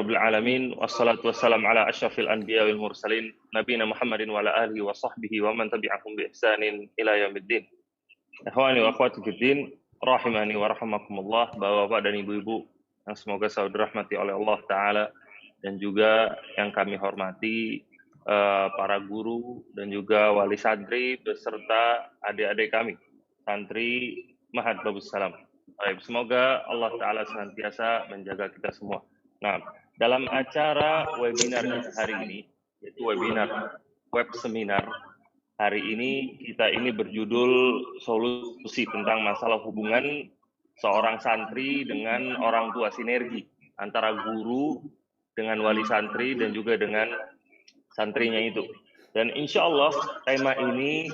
rabbil alamin, wassalatu wassalamu ala asyrafil anbiya wal mursalin, nabiyina Muhammadin wa ala alihi wa sahbihi wa man tabi'ahum bi ihsanin ila yaumiddin. Ikhwani wa akhwati fiddin, rahimani wa rahimakumullah, Bapak-bapak dan ibu-ibu yang semoga selalu dirahmati oleh Allah taala, dan juga yang kami hormati para guru dan juga wali santri beserta adik-adik kami, santri Mahad Babus Salam. Baik, semoga Allah Ta'ala senantiasa menjaga kita semua. Nah, dalam acara webinar kita hari ini, yaitu webinar web seminar, hari ini kita ini berjudul solusi tentang masalah hubungan seorang santri dengan orang tua, sinergi antara guru dengan wali santri dan juga dengan santrinya itu. Dan insya Allah tema ini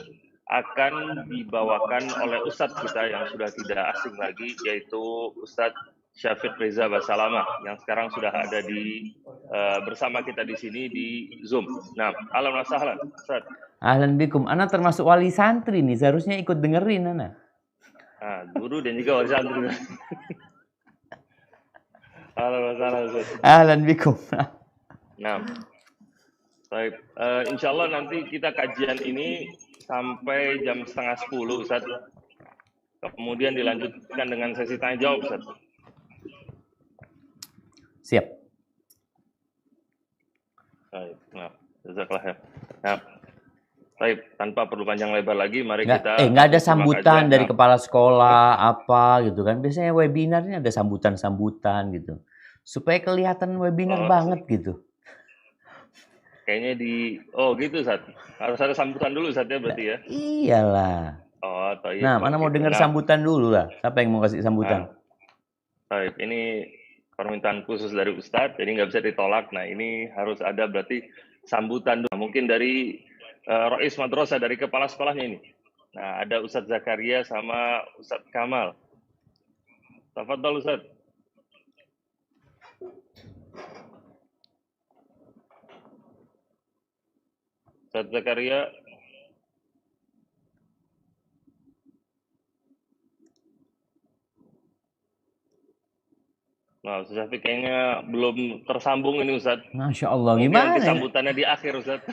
akan dibawakan oleh Ustadz kita yang sudah tidak asing lagi, yaitu Ustadz Syafiq Reza Basalama yang sekarang sudah ada bersama kita di sini di Zoom. Nah, ahlan wa sahlan, Ustadz. Ahlan bikum. Ana termasuk wali santri nih, seharusnya ikut dengerin Ana. Nah, guru dan juga wali santri. Ahlan wa sahlan, Ustadz. Ahlan bikum. Nah, baik. Insya Allah nanti kita kajian ini sampai jam 9:30, Ustaz. Kemudian dilanjutkan dengan sesi tanya jawab, Ustaz. Siap. Baik. Nah, jazakallah khair. Nah, baik, tanpa perlu panjang lebar lagi, mari kita nggak ada sambutan dari kepala sekolah apa gitu kan. Biasanya webinar ini ada sambutan-sambutan gitu. Supaya kelihatan webinar banget gitu. Kayaknya gitu, Ustaz. Harus ada sambutan dulu, Ustaz, ya, berarti ya? Iyalah. Oh, iya. Nah, mana mau dengar sambutan dulu lah. Siapa yang mau kasih sambutan? Baik, ini permintaan khusus dari Ustadz, jadi nggak bisa ditolak. Nah, ini harus ada berarti sambutan dulu. Mungkin dari Rois Madrasah, dari kepala sekolahnya ini. Nah, ada Ustadz Zakaria sama Ustadz Kamal. Tafadhol, Ustadz. Ustadz Zakaria. Nah, Ustadz Syafiq kayaknya belum tersambung ini, Ustadz. Masya Allah, mungkin gimana? Nanti sambutannya di akhir, Ustadz.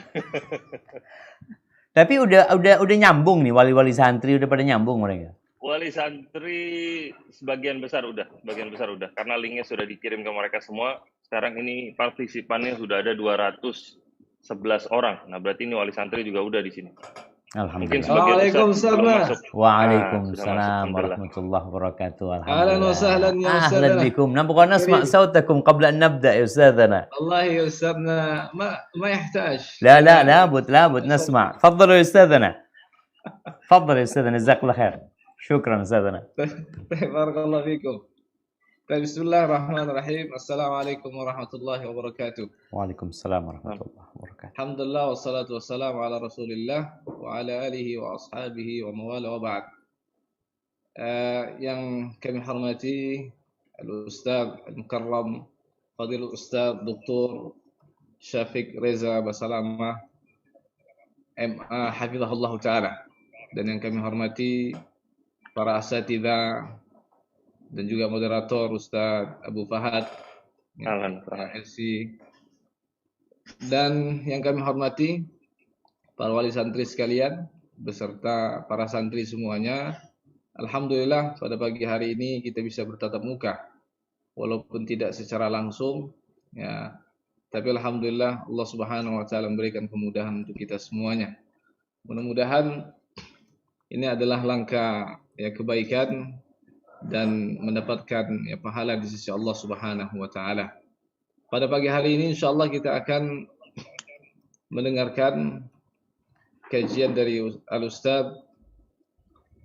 Tapi udah nyambung nih, wali-wali santri udah pada nyambung mereka. Wali santri sebagian besar udah, karena linknya sudah dikirim ke mereka semua. Sekarang ini partisipannya sudah ada 211 orang. Nah, berarti ini wali santri juga udah di sini. Alhamdulillah. Waalaikumsalam. Waalaikumsalam warahmatullahi wabarakatuh. Ahlan wa sahlan ya Ustaz. Ahlan bikum. Nabgha nasma' صوتكم قبل أن نبدأ يا أستاذنا. والله يا أستاذنا ما يحتاج. لا لابد نسمع. تفضل يا أستاذنا. تفضل يا أستاذنا، جزاك الله خير. شكرا أستاذنا. بارك الله فيكم. بسم الله الرحمن الرحيم. السلام عليكم ورحمة الله وبركاته. وعليكم السلام ورحمة الله وبركاته. الحمد لله والصلاة والسلام على رسول الله وعلى آله وأصحابه ومواله وبعد. Yang kami hormati Al-Ustaz Al-Mukarram Fadil Ustaz Dr. Syafiq Reza Basalama MA Hafizahullah Ta'ala, dan yang kami hormati para asatidzah dan juga moderator Ustaz Abu Fahad LC, dan yang kami hormati para wali santri sekalian beserta para santri semuanya. Alhamdulillah pada pagi hari ini kita bisa bertatap muka walaupun tidak secara langsung ya, tapi alhamdulillah Allah Subhanahu wa taala memberikan kemudahan untuk kita semuanya. Mudah-mudahan ini adalah langkah ya kebaikan dan mendapatkan ya pahala di sisi Allah Subhanahu wa taala. Pada pagi hari ini insyaallah kita akan mendengarkan kajian dari Al-Ustaz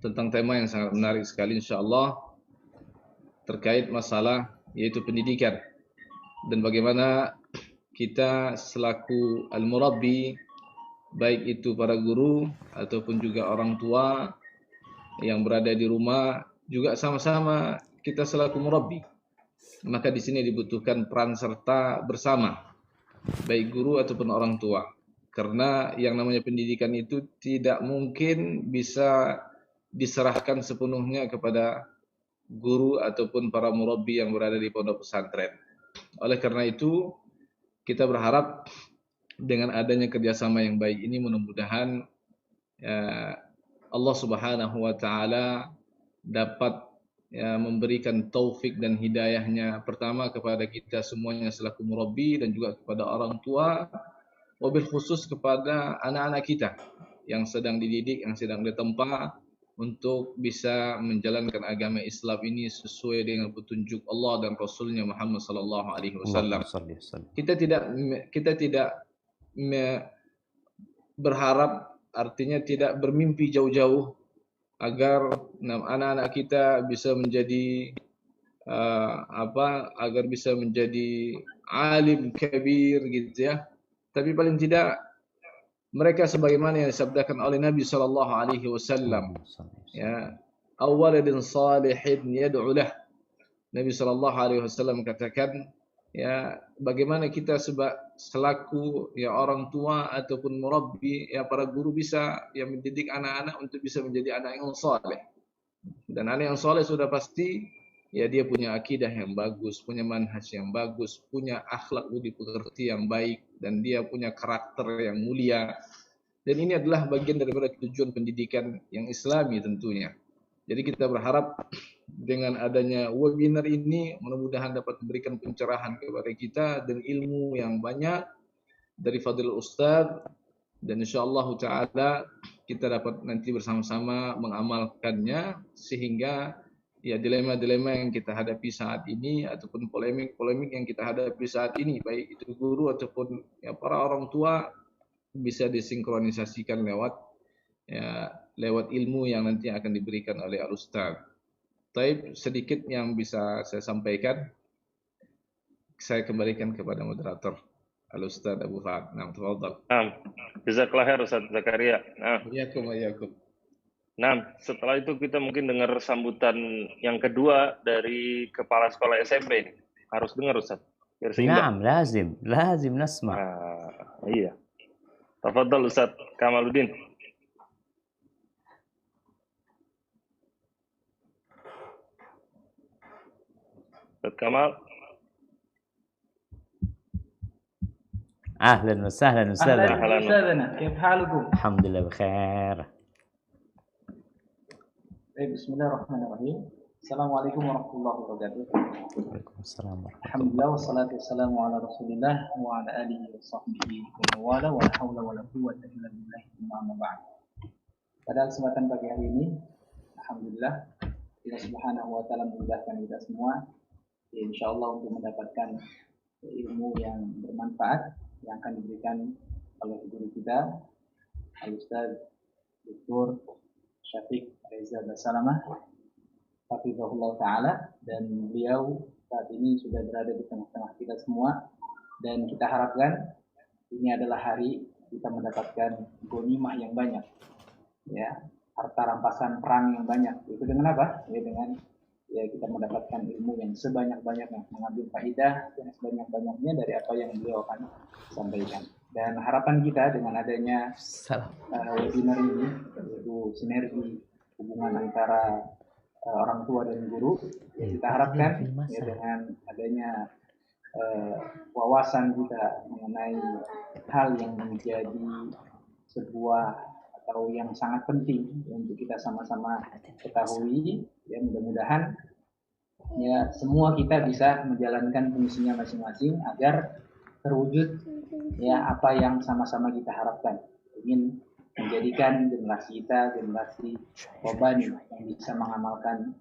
tentang tema yang sangat menarik sekali insyaallah terkait masalah yaitu pendidikan dan bagaimana kita selaku al-murabbi, baik itu para guru ataupun juga orang tua yang berada di rumah, juga sama-sama kita selaku murabbi. Maka di sini dibutuhkan peran serta bersama, baik guru ataupun orang tua. Karena yang namanya pendidikan itu tidak mungkin bisa diserahkan sepenuhnya kepada guru ataupun para murabbi yang berada di pondok pesantren. Oleh karena itu, kita berharap dengan adanya kerjasama yang baik ini mudah-mudahan Allah Subhanahu wa taala dapat memberikan taufik dan hidayahnya pertama kepada kita semuanya selaku murabbi dan juga kepada orang tua, wabil khusus kepada anak-anak kita yang sedang dididik, yang sedang ditempa untuk bisa menjalankan agama Islam ini sesuai dengan petunjuk Allah dan Rasulnya Muhammad sallallahu alaihi wasallam. Kita tidak berharap, artinya tidak bermimpi jauh-jauh agar anak-anak kita bisa menjadi agar bisa menjadi alim kabir gitu ya. Tapi paling tidak mereka sebagaimana yang disabdakan oleh Nabi sallallahu alaihi wasallam, ya, awaladin salihin yad'u lah. Nabi sallallahu alaihi wasallam katakan, ya, bagaimana kita selaku ya orang tua ataupun murabbi, ya para guru bisa ya mendidik anak-anak untuk bisa menjadi anak yang saleh. Dan anak yang saleh sudah pasti ya dia punya akidah yang bagus, punya manhaj yang bagus, punya akhlak budi pekerti yang baik, dan dia punya karakter yang mulia. Dan ini adalah bagian daripada tujuan pendidikan yang Islami tentunya. Jadi kita berharap dengan adanya webinar ini mudah-mudahan dapat memberikan pencerahan kepada kita dan ilmu yang banyak dari Fadil Ustaz, dan insyaallah taala kita dapat nanti bersama-sama mengamalkannya sehingga ya dilema-dilema yang kita hadapi saat ini ataupun polemik-polemik yang kita hadapi saat ini, baik itu guru ataupun ya para orang tua, bisa disinkronisasikan lewat ilmu yang nanti akan diberikan oleh Al-Ustaz. Taib, sedikit yang bisa saya sampaikan, saya kembalikan kepada moderator Al-Ustaz Abu Fahad. Nah, tafadhal. Jazakallah khair Ustaz Zakaria. Iyakum. Nah, setelah itu kita mungkin dengar sambutan yang kedua dari kepala sekolah SMP ini. Harus dengar Ustaz. Biar seimbang. lazim nasma. Iya. Tafadhal Ustaz Kamaluddin. Ustaz Kamal. Ahlan wa sahlan Ustaz. Ahlan Ustazana, كيف حالكم؟ Alhamdulillah bikhair. Bismillahirrahmanirrahim. Assalamualaikum warahmatullahi wabarakatuh. Waalaikumsalam. Alhamdulillah wassalatu wassalamu ala Rasulillah wa ala alihi wa sahbihi wa wala wa la haula wa la quwwata illa billah amma ba'd. Pada kesempatan pagi hari ini, alhamdulillah Allah Subhanahu wa taala memudahkan kita semua ya, insyaallah untuk mendapatkan ilmu yang bermanfaat yang akan diberikan oleh guru kita Al-Ustaz Dr. Syafiq Reza Basalamah hafizahullah ta'ala, dan beliau saat ini sudah berada di tengah-tengah kita semua, dan kita harapkan ini adalah hari kita mendapatkan ghanimah yang banyak ya, harta rampasan perang yang banyak. Itu dengan apa? Ya dengan ya kita mendapatkan ilmu yang sebanyak-banyaknya, mengambil faidah yang sebanyak-banyaknya dari apa yang beliau akan sampaikan. Dan harapan kita dengan adanya webinar ini, yaitu sinergi hubungan antara orang tua dan guru, ya kita harapkan ya dengan adanya wawasan kita mengenai hal yang menjadi sebuah atau yang sangat penting untuk kita sama-sama ketahui, ya mudah-mudahan ya semua kita bisa menjalankan fungsinya masing-masing agar terwujud ya apa yang sama-sama kita harapkan, ingin menjadikan generasi kita generasi Robani yang bisa mengamalkan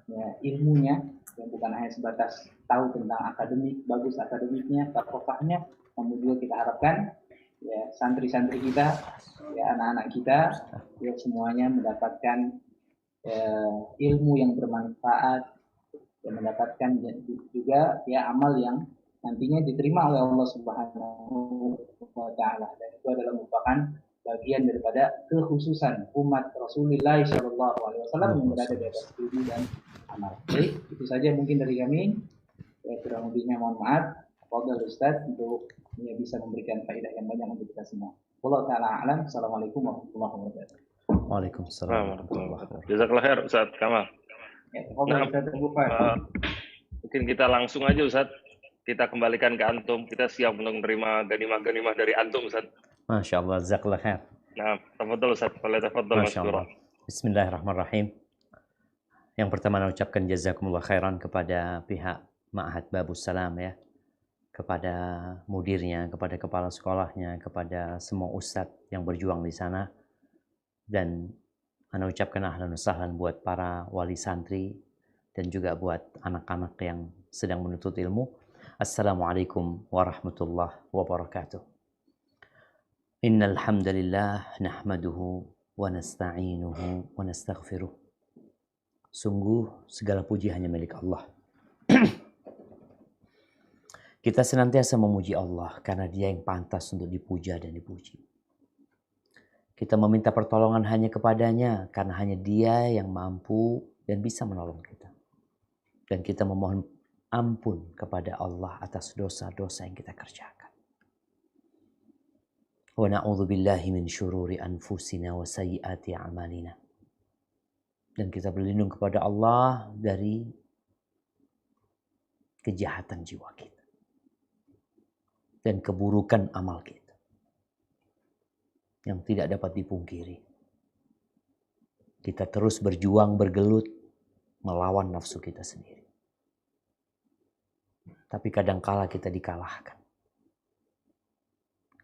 ya, ilmunya, yang bukan hanya sebatas tahu tentang akademik, bagus akademiknya, fakofahnya, namun juga kita harapkan ya santri-santri kita, ya anak-anak kita, ya semuanya mendapatkan ilmu yang bermanfaat, dan mendapatkan juga ya amal yang nantinya diterima oleh Allah Subhanahu wa taala, dan itu adalah merupakan bagian daripada kekhususan umat Rasulullah Shallallahu Alaihi Wasallam yang berada di atas studi dan amal. Baik, itu saja mungkin dari kami. Ya, kurang lebihnya mohon maaf. Fadhil Ustaz untuk ya, bisa memberikan faedah yang banyak untuk kita semua. Wallahu taala alam. Assalamualaikum warahmatullahi wabarakatuh. Waalaikumsalam warahmatullahi wabarakatuh. Jazakallah khair Ustaz Kamal. Ya, Ustaz Abu Fahad. Mungkin kita langsung aja Ustaz kita kembalikan ke antum. Kita siap untuk menerima ganimah-ganimah dari antum, Ustaz. Masya Allah, jazakallah khair. Nah, tafadhol Ustaz, falyatafaddal Masya masykuran. Allah. Bismillahirrahmanirrahim. Yang pertama, saya ucapkan jazakumullah khairan kepada pihak Ma'had Babus Salam ya, kepada mudirnya, kepada kepala sekolahnya, kepada semua ustadz yang berjuang di sana, dan ana ucapkan ahlan wa sahlan buat para wali santri dan juga buat anak-anak yang sedang menuntut ilmu. Assalamualaikum warahmatullahi wabarakatuh. Innal hamdalillah nahmaduhu wa nasta'inuhu wa nastaghfiruh. Sungguh segala puji hanya milik Allah. Kita senantiasa memuji Allah karena Dia yang pantas untuk dipuja dan dipuji. Kita meminta pertolongan hanya kepadanya karena hanya Dia yang mampu dan bisa menolong kita. Dan kita memohon ampun kepada Allah atas dosa-dosa yang kita kerjakan. Wa na'udzu billahi min syururi anfusina wa sayyiati a'malina. Dan kita berlindung kepada Allah dari kejahatan jiwa kita dan keburukan amal kita yang tidak dapat dipungkiri. Kita terus berjuang, bergelut melawan nafsu kita sendiri. Tapi kadangkala kita dikalahkan.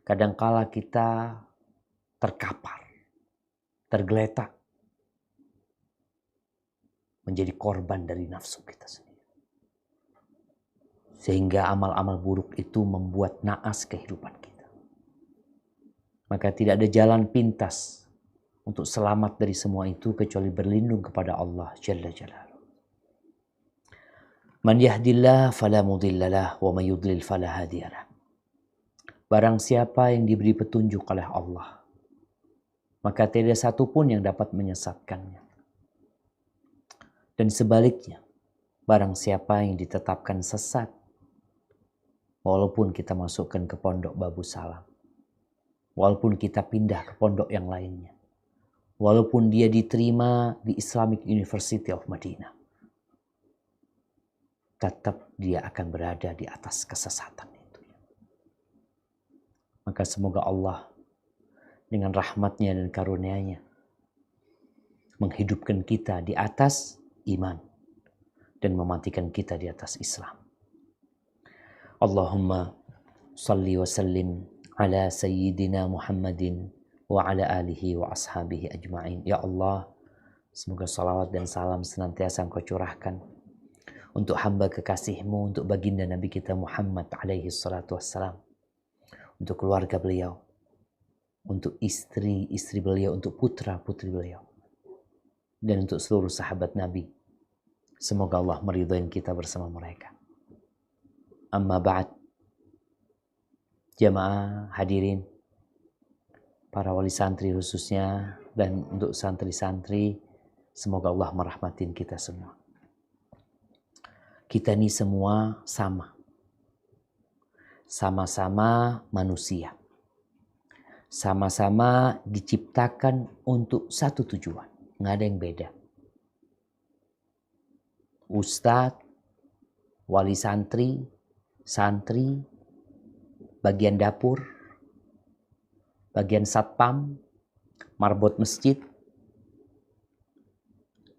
Kadangkala kita terkapar, tergeletak, menjadi korban dari nafsu kita sendiri. Sehingga amal-amal buruk itu membuat naas kehidupan kita. Maka tidak ada jalan pintas untuk selamat dari semua itu kecuali berlindung kepada Allah Jalla Jalaluhu. Man yahdillah fala mudhillalah wa may yudlil fala hadiyalah. Barang siapa yang diberi petunjuk oleh Allah, maka tidak satu pun yang dapat menyesatkannya. Dan sebaliknya, barang siapa yang ditetapkan sesat, walaupun kita masukkan ke pondok Babus Salam, walaupun kita pindah ke pondok yang lainnya, walaupun dia diterima di Islamic University of Madinah, tetap dia akan berada di atas kesesatan itu. Maka semoga Allah dengan rahmatnya dan karunia-Nya menghidupkan kita di atas iman dan mematikan kita di atas Islam. Allahumma salli wa sallim ala sayyidina Muhammadin wa ala alihi wa ashabihi ajma'in. Ya Allah, semoga salawat dan salam senantiasa Engkau curahkan untuk hamba kekasih-Mu, untuk baginda Nabi kita Muhammad alaihi salatu wassalam, untuk keluarga beliau, untuk istri-istri beliau, untuk putra-putri beliau, dan untuk seluruh sahabat Nabi. Semoga Allah meridhai kita bersama mereka. Amma ba'd. Jamaah hadirin, para wali santri khususnya, dan untuk santri-santri, semoga Allah merahmatin kita semua. Kita ini semua sama. Sama-sama manusia. Sama-sama diciptakan untuk satu tujuan. Nggak ada yang beda. Ustadz, wali santri, santri, bagian dapur, bagian satpam, marbot masjid,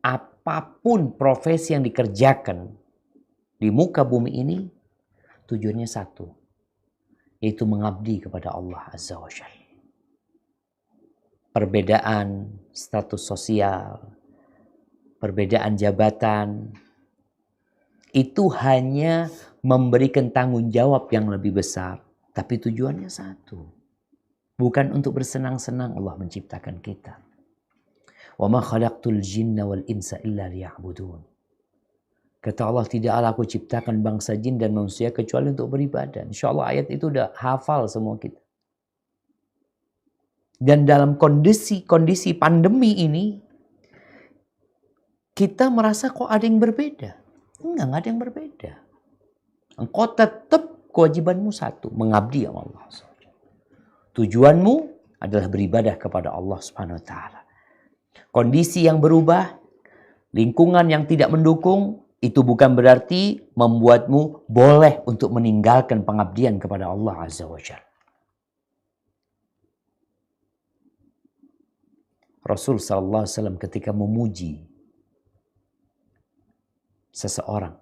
apapun profesi yang dikerjakan di muka bumi ini, tujuannya satu, yaitu mengabdi kepada Allah Azza wa Jalla. Perbedaan status sosial, perbedaan jabatan, itu hanya memberikan tanggung jawab yang lebih besar. Tapi tujuannya satu. Bukan untuk bersenang-senang Allah menciptakan kita. Wa ma khalaqtul jinna wal insa illa liya'budun. Kata Allah, tidaklah aku ciptakan bangsa jin dan manusia kecuali untuk beribadah. Insya Allah ayat itu udah hafal semua kita. Dan dalam kondisi pandemi ini, kita merasa kok ada yang berbeda. Enggak ada yang berbeda. Engkau tetap kewajibanmu satu, mengabdi sama Allah. Tujuanmu adalah beribadah kepada Allah Subhanahu wa taala. Kondisi yang berubah, lingkungan yang tidak mendukung, itu bukan berarti membuatmu boleh untuk meninggalkan pengabdian kepada Allah Azza wa Jalla. Rasul sallallahu alaihi wasallam ketika memuji seseorang,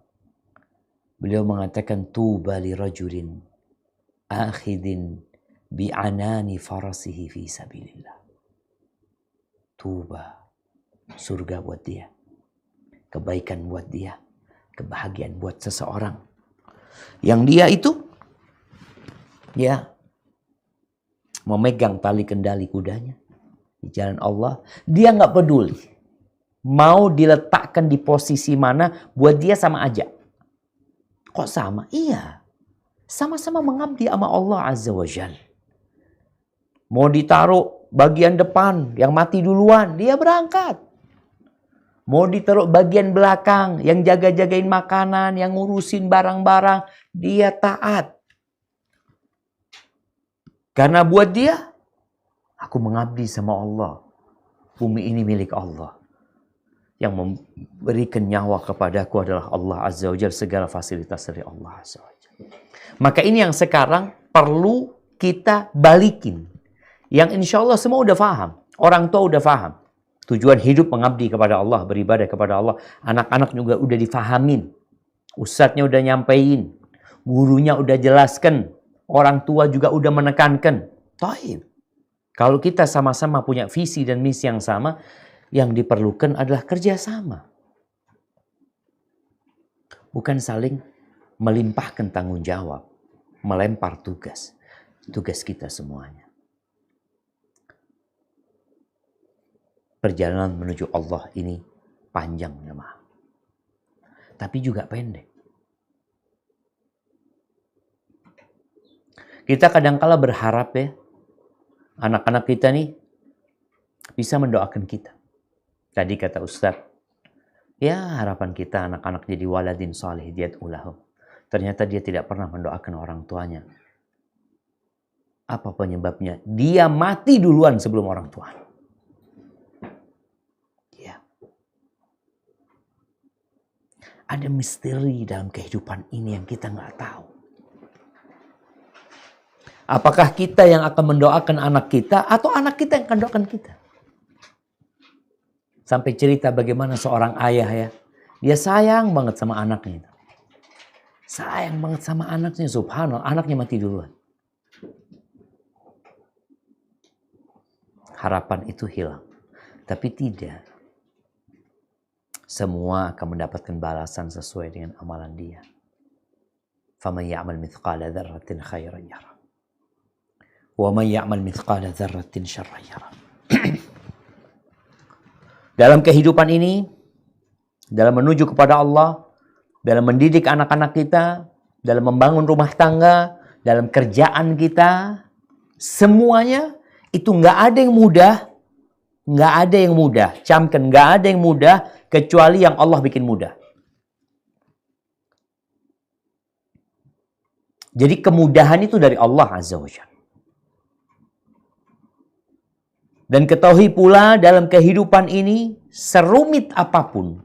beliau mengatakan tuba li rajulin akhidin bi'anani farasihi fi sabilillah. Tuba, surga buat dia, kebaikan buat dia, kebahagiaan buat seseorang yang dia itu ya memegang tali kendali kudanya di jalan Allah. Dia nggak peduli mau diletakkan di posisi mana, buat dia sama aja. Kok sama? Iya, sama-sama mengabdi sama Allah Azza wa Jalla. Mau ditaruh bagian depan, yang mati duluan, dia berangkat. Mau ditaruh bagian belakang, yang jaga-jagain makanan, yang ngurusin barang-barang, dia taat. Karena buat dia, aku mengabdi sama Allah. Bumi ini milik Allah. Yang memberikan nyawa kepadaku adalah Allah Azza wa Jalla. Segala fasilitas dari Allah Azza wa Jalla. Maka ini yang sekarang perlu kita balikin. Yang insya Allah semua udah paham. Orang tua udah paham. Tujuan hidup mengabdi kepada Allah, beribadah kepada Allah. Anak-anak juga udah difahamin. Ustadznya udah nyampein. Gurunya udah jelaskan. Orang tua juga udah menekankan. Taib. Kalau kita sama-sama punya visi dan misi yang sama, yang diperlukan adalah kerjasama. Bukan saling melimpahkan tanggung jawab. Melempar tugas. Tugas kita semuanya. Perjalanan menuju Allah ini panjang jemaah. Tapi juga pendek. Kita kadangkala berharap ya, anak-anak kita nih bisa mendoakan kita. Tadi kata Ustaz, ya harapan kita anak-anak jadi waladin salih diyad'u lahum. Ternyata dia tidak pernah mendoakan orang tuanya. Apa penyebabnya? Dia mati duluan sebelum orang tuanya. Ada misteri dalam kehidupan ini yang kita nggak tahu. Apakah kita yang akan mendoakan anak kita atau anak kita yang akan doakan kita? Sampai cerita bagaimana seorang ayah ya, dia sayang banget sama anaknya. Sayang banget sama anaknya, subhanallah, anaknya mati duluan. Harapan itu hilang. Tapi tidak. Semua akan mendapatkan balasan sesuai dengan amalan dia. فَمَنْ يَعْمَلْ مِثْقَالَ ذَرَّةٍ خَيْرًا يَرَهُ وَمَنْ يَعْمَلْ مِثْقَالَ ذَرَّةٍ شَرًّا يَرَهُ. Dalam kehidupan ini, dalam menuju kepada Allah, dalam mendidik anak-anak kita, dalam membangun rumah tangga, dalam kerjaan kita, semuanya itu nggak ada yang mudah. Nggak ada yang mudah. Camkan, nggak ada yang mudah kecuali yang Allah bikin mudah. Jadi kemudahan itu dari Allah Azza wa Jalla. Dan ketahui pula dalam kehidupan ini, serumit apapun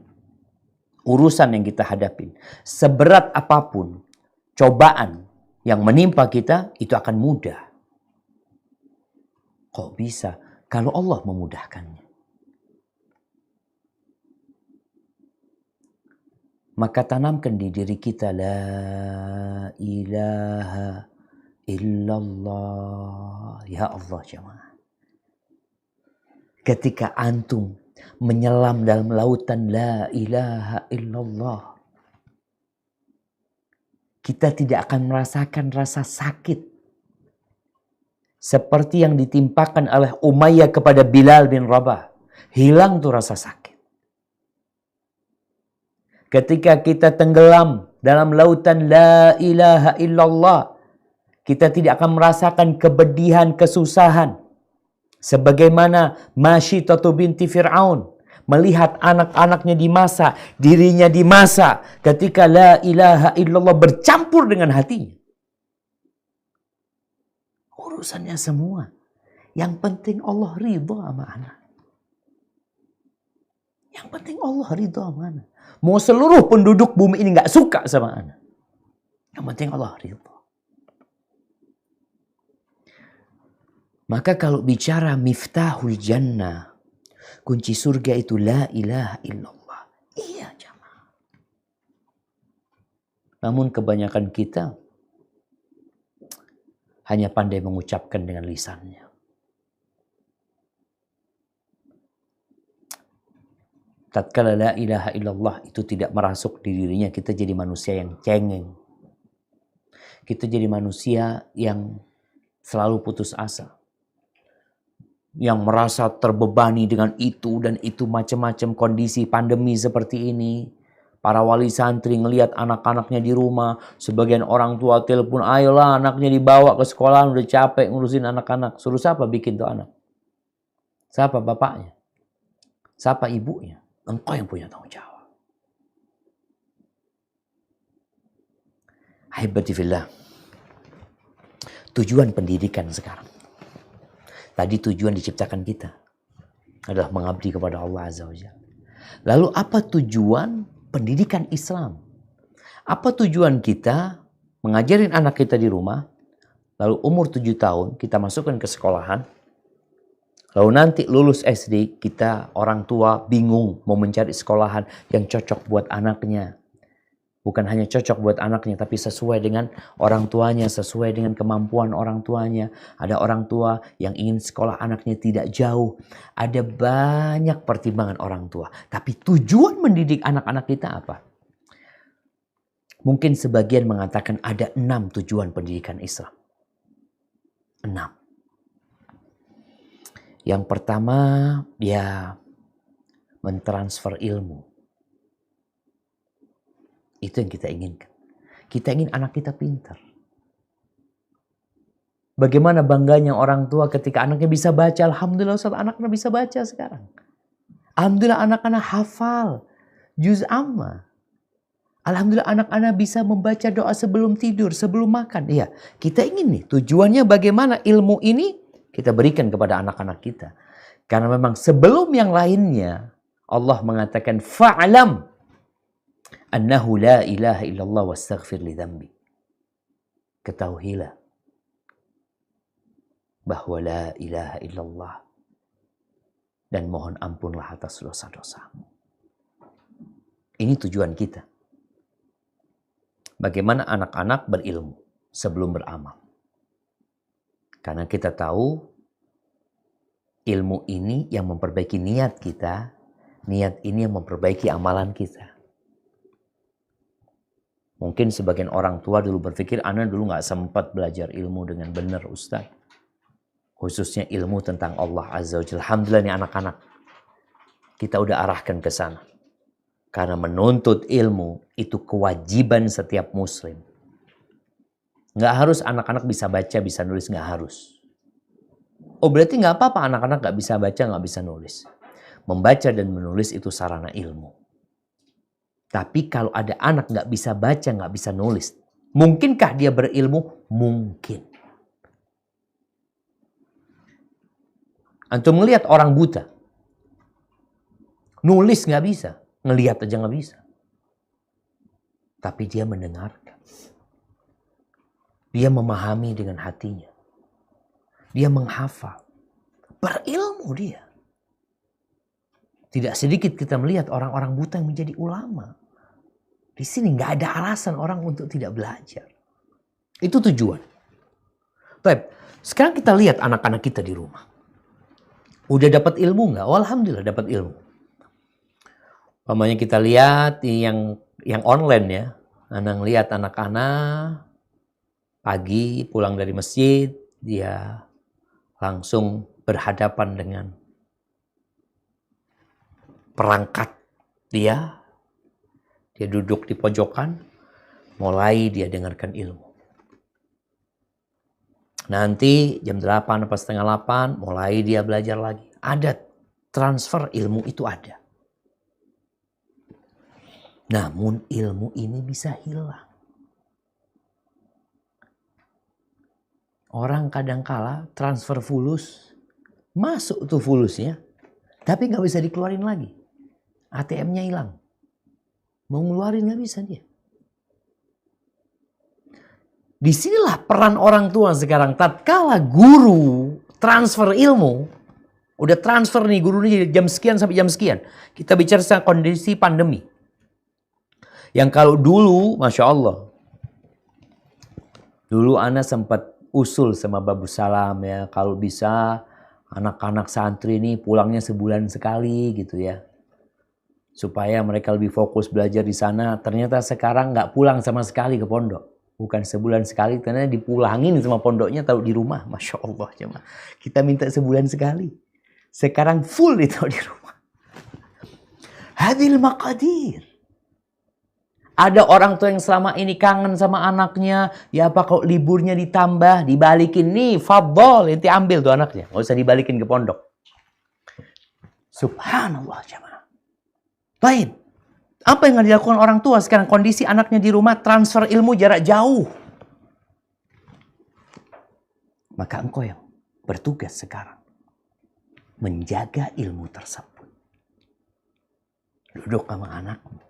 urusan yang kita hadapi, seberat apapun cobaan yang menimpa kita, itu akan mudah. Kok bisa? Kalau Allah memudahkannya. Maka tanamkan di diri kita la ilaha illallah. Ya Allah jemaah. Ketika antum menyelam dalam lautan la ilaha illallah, kita tidak akan merasakan rasa sakit seperti yang ditimpakan oleh Umayyah kepada Bilal bin Rabah. Hilang tuh rasa sakit. Ketika kita tenggelam dalam lautan la ilaha illallah, kita tidak akan merasakan kepedihan, kesusahan. Sebagaimana Masyitatu binti Fir'aun melihat anak-anaknya dimasak, dirinya dimasak, ketika la ilaha illallah bercampur dengan hatinya. Urusannya semua. Yang penting Allah ridha sama anak. Yang Yang penting Allah ridho sama ana. Mau seluruh penduduk bumi ini nggak suka sama ana. Yang penting Allah ridho. Maka kalau bicara miftahul jannah, kunci surga itu la ilaha illallah. Iya jamaah. Namun kebanyakan kita hanya pandai mengucapkan dengan lisannya. Tatkala la ilaha illallah itu tidak merasuk di dirinya, kita jadi manusia yang cengeng. Kita jadi manusia yang selalu putus asa. Yang merasa terbebani dengan itu dan itu, macam-macam kondisi pandemi seperti ini. Para wali santri ngelihat anak-anaknya di rumah, sebagian orang tua telepon, ayolah anaknya dibawa ke sekolah, udah capek ngurusin anak-anak. Suruh siapa bikin tuh anak? Siapa bapaknya? Siapa ibunya? Engkau yang punya tanggung jawab. Ahibati fillah. Tujuan pendidikan sekarang. Tadi tujuan diciptakan kita adalah mengabdi kepada Allah Azza wa Jalla. Lalu apa tujuan pendidikan Islam? Apa tujuan kita mengajarin anak kita di rumah, lalu umur 7 tahun kita masukkan ke sekolahan, lalu nanti lulus SD kita orang tua bingung mau mencari sekolahan yang cocok buat anaknya. Bukan hanya cocok buat anaknya, tapi sesuai dengan orang tuanya, sesuai dengan kemampuan orang tuanya. Ada orang tua yang ingin sekolah anaknya tidak jauh. Ada banyak pertimbangan orang tua. Tapi tujuan mendidik anak-anak kita apa? Mungkin sebagian mengatakan ada 6 tujuan pendidikan Islam. 6. Yang pertama, ya mentransfer ilmu. Itu yang kita inginkan. Kita ingin anak kita pintar. Bagaimana bangganya orang tua ketika anaknya bisa baca. Alhamdulillah Ustaz, anaknya bisa baca sekarang. Alhamdulillah anak-anak hafal juz amma. Alhamdulillah anak-anak bisa membaca doa sebelum tidur, sebelum makan. Iya, kita ingin nih tujuannya bagaimana ilmu ini kita berikan kepada anak-anak kita. Karena memang sebelum yang lainnya Allah mengatakan fa'alam annahu la ilaha illallah wastaghfir li dhanbi. Ketahuilah bahwa la ilaha illallah dan mohon ampunlah atas dosa-dosamu. Ini tujuan kita. Bagaimana anak-anak berilmu sebelum beramal. Karena kita tahu ilmu ini yang memperbaiki niat kita, niat ini yang memperbaiki amalan kita. Mungkin sebagian orang tua dulu berpikir, anak dulu gak sempat belajar ilmu dengan benar Ustaz. Khususnya ilmu tentang Allah Azza wa Jalla. Alhamdulillah nih anak-anak. Kita udah arahkan ke sana. Karena menuntut ilmu itu kewajiban setiap muslim. Gak harus anak-anak bisa baca, bisa nulis, gak harus. Oh berarti gak apa-apa anak-anak gak bisa baca, gak bisa nulis. Membaca dan menulis itu sarana ilmu. Tapi kalau ada anak gak bisa baca, gak bisa nulis. Mungkinkah dia berilmu? Mungkin. Antum ngelihat orang buta. Nulis gak bisa. Ngelihat aja gak bisa. Tapi dia mendengarkan. Dia memahami dengan hatinya. Dia menghafal. Berilmu dia. Tidak sedikit kita melihat orang-orang buta yang menjadi ulama. Di sini nggak ada alasan orang untuk tidak belajar. Itu tujuan. Baik, sekarang kita lihat anak-anak kita di rumah. Udah dapat ilmu nggak? Oh, alhamdulillah dapat ilmu. Umpamanya kita lihat yang online ya. Anak lihat anak-anak pagi pulang dari masjid, dia langsung berhadapan dengan perangkat dia duduk di pojokan, mulai dia dengarkan ilmu. Nanti jam 8 atau setengah 8 mulai dia belajar lagi. Ada transfer ilmu itu ada. Namun ilmu ini bisa hilang. Orang kadangkala transfer fulus, masuk tuh fulusnya, tapi nggak bisa dikeluarin lagi. ATM-nya hilang. Mau ngeluarin nggak bisa dia. Disinilah peran orang tua sekarang. Tatkala guru transfer ilmu, udah transfer nih gurunya jam sekian sampai jam sekian. Kita bicara tentang kondisi pandemi. Yang kalau dulu, Masya Allah. Dulu Ana sempat usul sama Babu Salam ya. Kalau bisa anak-anak santri ini pulangnya sebulan sekali gitu ya. Supaya mereka lebih fokus belajar di sana. Ternyata sekarang nggak pulang sama sekali ke pondok. Bukan sebulan sekali, karena dipulangin sama pondoknya taruh di rumah. Masya Allah jemaah. Kita minta sebulan sekali. Sekarang full ditaruh di rumah. Hadil maqadir. Ada orang tua yang selama ini kangen sama anaknya. Ya apa kalau liburnya ditambah, dibalikin nih, fadol. Nanti ambil tuh anaknya. Nggak usah dibalikin ke pondok. Subhanallah jemaah. Baik, apa yang dilakukan orang tua sekarang? Kondisi anaknya di rumah, transfer ilmu jarak jauh. Maka engkau yang bertugas sekarang menjaga ilmu tersebut. Duduk sama anakmu.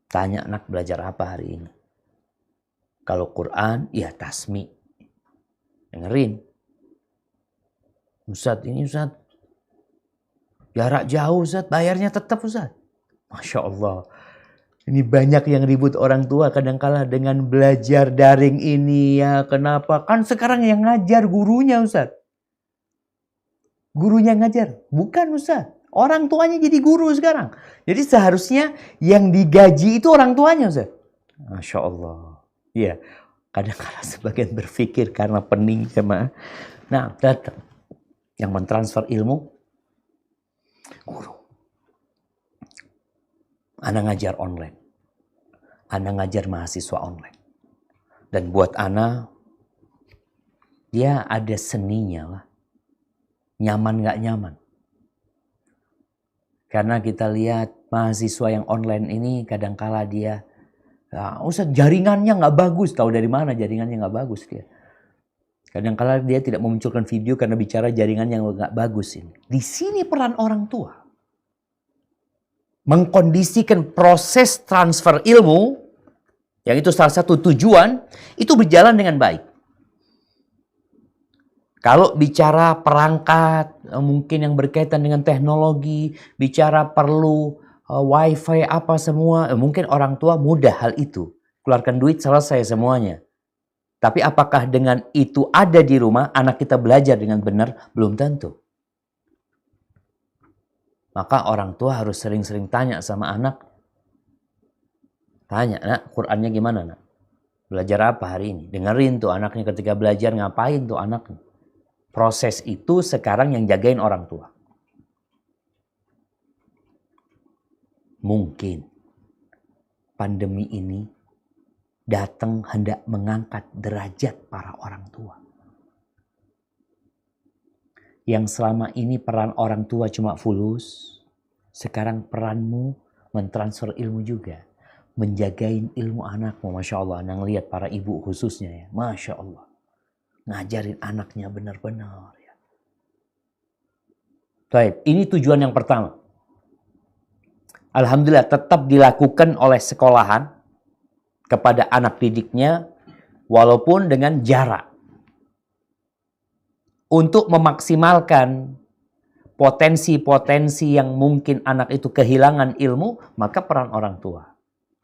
Tanya anak belajar apa hari ini. Kalau Quran, ya tasmi. Dengerin. Ustadz, ini Ustadz. Jarak jauh Ustaz, bayarnya tetap Ustaz. Masya Allah. Ini banyak yang ribut orang tua kadang-kala dengan belajar daring ini ya. Kenapa? Kan sekarang yang ngajar gurunya Ustaz. Gurunya ngajar. Bukan Ustaz. Orang tuanya jadi guru sekarang. Jadi seharusnya yang digaji itu orang tuanya Ustaz. Masya Allah. Iya. Kadang-kala sebagian berpikir karena pening sama. Nah, datang. Yang mentransfer ilmu. Guru. Ana ngajar online. Ana ngajar mahasiswa online. Dan buat Ana, dia ada seninya lah. Nyaman gak nyaman. Karena kita lihat mahasiswa yang online ini kadangkala dia, Ustaz jaringannya gak bagus. Tahu dari mana jaringannya gak bagus dia. Kadang-kala dia tidak memunculkan video karena bicara jaringan yang gak bagus ini. Di sini peran orang tua. Mengkondisikan proses transfer ilmu, yang itu salah satu tujuan, itu berjalan dengan baik. Kalau bicara perangkat, mungkin yang berkaitan dengan teknologi, bicara perlu wifi apa semua, mungkin orang tua mudah hal itu. Keluarkan duit selesai semuanya. Tapi apakah dengan itu ada di rumah, anak kita belajar dengan benar? Belum tentu. Maka orang tua harus sering-sering tanya sama anak. Tanya, nak, Qur'annya gimana nak? Belajar apa hari ini? Dengerin tuh anaknya ketika belajar, ngapain tuh anaknya? Proses itu sekarang yang jagain orang tua. Mungkin pandemi ini datang hendak mengangkat derajat para orang tua. Yang selama ini peran orang tua cuma fulus, sekarang peranmu mentransfer ilmu juga. Menjagain ilmu anakmu. Masya Allah, Anda ngelihat para ibu khususnya ya. Masya Allah. Ngajarin anaknya benar-benar ya. Baik, ini tujuan yang pertama. Alhamdulillah tetap dilakukan oleh sekolahan kepada anak didiknya walaupun dengan jarak. Untuk memaksimalkan potensi-potensi yang mungkin anak itu kehilangan ilmu, maka peran orang tua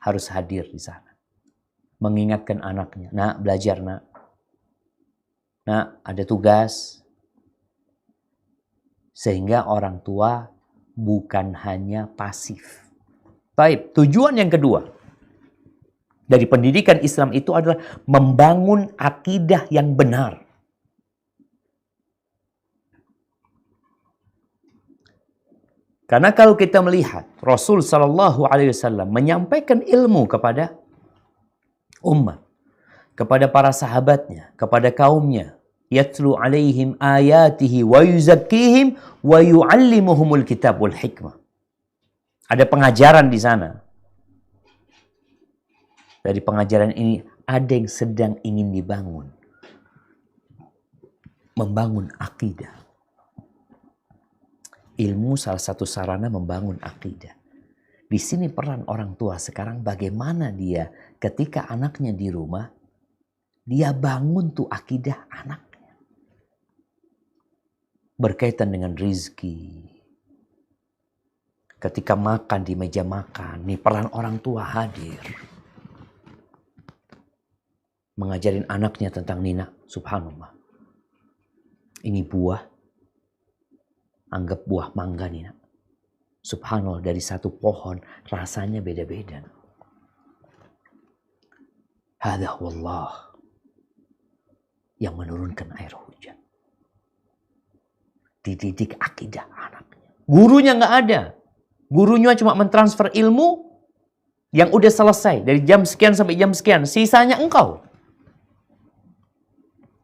harus hadir di sana. Mengingatkan anaknya, nak belajar nak. Nak ada tugas. Sehingga orang tua bukan hanya pasif. Baik, tujuan yang kedua dari pendidikan Islam itu adalah membangun akidah yang benar. Karena kalau kita melihat Rasul Shallallahu Alaihi Wasallam menyampaikan ilmu kepada umat, kepada para sahabatnya, kepada kaumnya, yatlu alaihim ayatihi wa yuzakkihim wa yuallimuhumul kitab wal hikmah. Ada pengajaran di sana. Dari pengajaran ini ada yang sedang ingin dibangun. Membangun akidah. Ilmu salah satu sarana membangun akidah. Di sini peran orang tua sekarang bagaimana dia ketika anaknya di rumah, dia bangun tuh akidah anaknya. Berkaitan dengan rizki. Ketika makan di meja makan, nih peran orang tua hadir. Mengajarin anaknya tentang Nina, subhanallah. Ini buah, anggap buah mangga Nina. Subhanallah, dari satu pohon rasanya beda-beda. Hadza wallah yang menurunkan air hujan. Dididik akidah anaknya. Gurunya nggak ada. Gurunya cuma mentransfer ilmu yang udah selesai. Dari jam sekian sampai jam sekian. Sisanya engkau.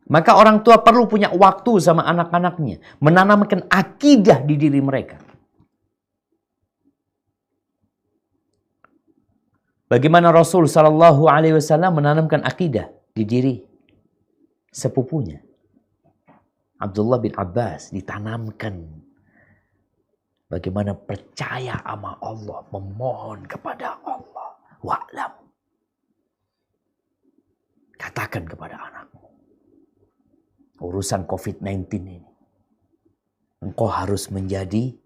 Maka orang tua perlu punya waktu sama anak-anaknya. Menanamkan akidah di diri mereka. Bagaimana Rasul Sallallahu Alaihi Wasallam menanamkan akidah di diri sepupunya. Abdullah bin Abbas ditanamkan bagaimana percaya sama Allah, memohon kepada Allah. Wa'lam. Katakan kepada anakmu, urusan COVID-19 ini, engkau harus menjadi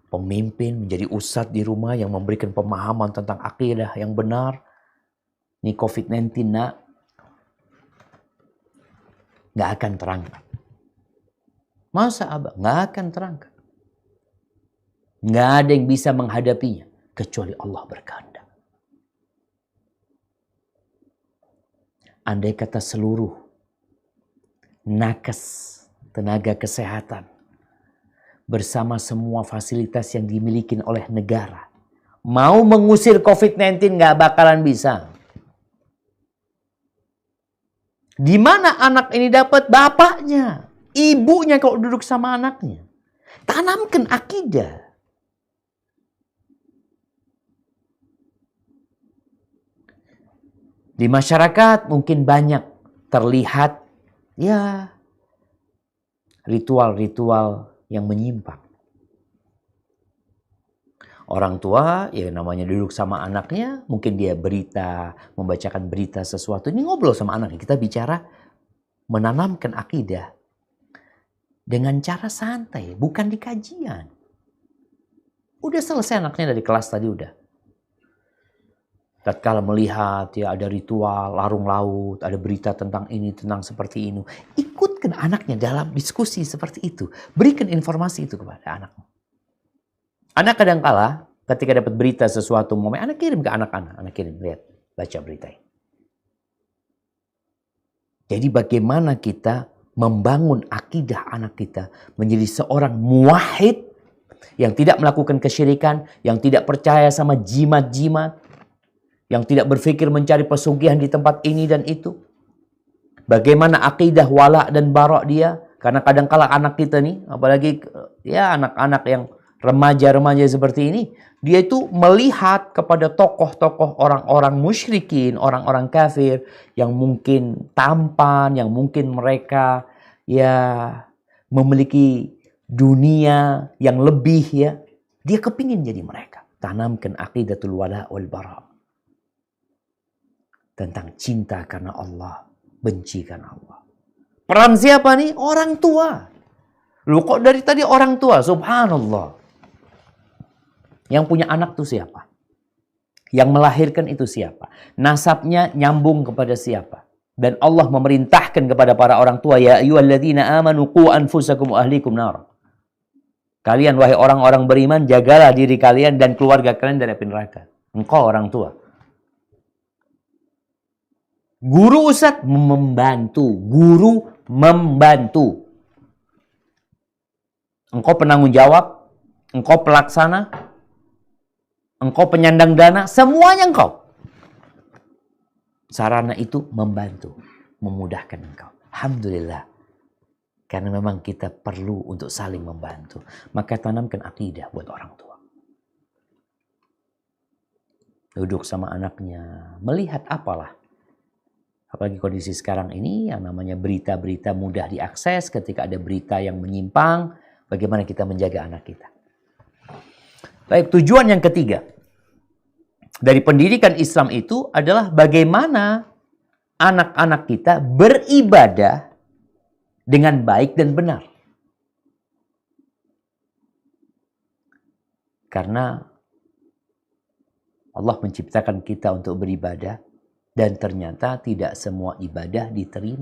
pemimpin, menjadi ustadz di rumah yang memberikan pemahaman tentang akidah yang benar. Ini COVID-19 nak, gak akan terangkat. Masa abah? Gak akan terangkat. Gak ada yang bisa menghadapinya kecuali Allah berkehendak. Andai kata seluruh nakes tenaga kesehatan bersama semua fasilitas yang dimiliki oleh negara mau mengusir COVID-19 gak bakalan bisa. Di mana anak ini dapat? Bapaknya, ibunya kalau duduk sama anaknya. Tanamkan akidah. Di masyarakat mungkin banyak terlihat ya ritual-ritual yang menyimpang. Orang tua ya namanya duduk sama anaknya, mungkin dia berita, membacakan berita sesuatu. Ini ngobrol sama anaknya, kita bicara menanamkan akidah dengan cara santai, bukan di kajian. Udah selesai anaknya dari kelas tadi udah. Tatkala melihat ya ada ritual larung laut, ada berita tentang ini, tentang seperti ini. Ikutkan anaknya dalam diskusi seperti itu. Berikan informasi itu kepada anakmu. Anak kadangkala ketika dapat berita sesuatu momen, anak kirim ke anak-anak. Anak kirim, lihat, baca berita ini. Jadi bagaimana kita membangun akidah anak kita menjadi seorang muwahhid yang tidak melakukan kesyirikan, yang tidak percaya sama jimat-jimat, yang tidak berpikir mencari pesugihan di tempat ini dan itu. Bagaimana akidah wala dan bara dia? Karena kadang-kala anak kita nih, apalagi ya anak-anak yang remaja-remaja seperti ini, dia itu melihat kepada tokoh-tokoh orang-orang musyrikin, orang-orang kafir yang mungkin tampan, yang mungkin mereka ya memiliki dunia yang lebih ya. Dia kepingin jadi mereka. Tanamkan aqidatul wala wal bara. Tentang cinta karena Allah, benci karena Allah. Peran siapa nih? Orang tua. Loh kok dari tadi orang tua? Subhanallah. Yang punya anak itu siapa? Yang melahirkan itu siapa? Nasabnya nyambung kepada siapa? Dan Allah memerintahkan kepada para orang tua, ya ayyuhalladzina amanu qu anfusakum wa ahlikum nar. Kalian wahai orang-orang beriman, jagalah diri kalian dan keluarga kalian dari api neraka. Engkau orang tua. Guru ustadz membantu. Guru membantu. Engkau penanggung jawab. Engkau pelaksana. Engkau penyandang dana. Semuanya engkau. Sarana itu membantu. Memudahkan engkau. Alhamdulillah. Karena memang kita perlu untuk saling membantu. Maka tanamkan akidah buat orang tua. Duduk sama anaknya. Melihat apalah. Apalagi kondisi sekarang ini yang namanya berita-berita mudah diakses. Ketika ada berita yang menyimpang, bagaimana kita menjaga anak kita. Baik, tujuan yang ketiga. dari pendidikan Islam itu adalah bagaimana anak-anak kita beribadah dengan baik dan benar. Karena Allah menciptakan kita untuk beribadah dan ternyata tidak semua ibadah diterima.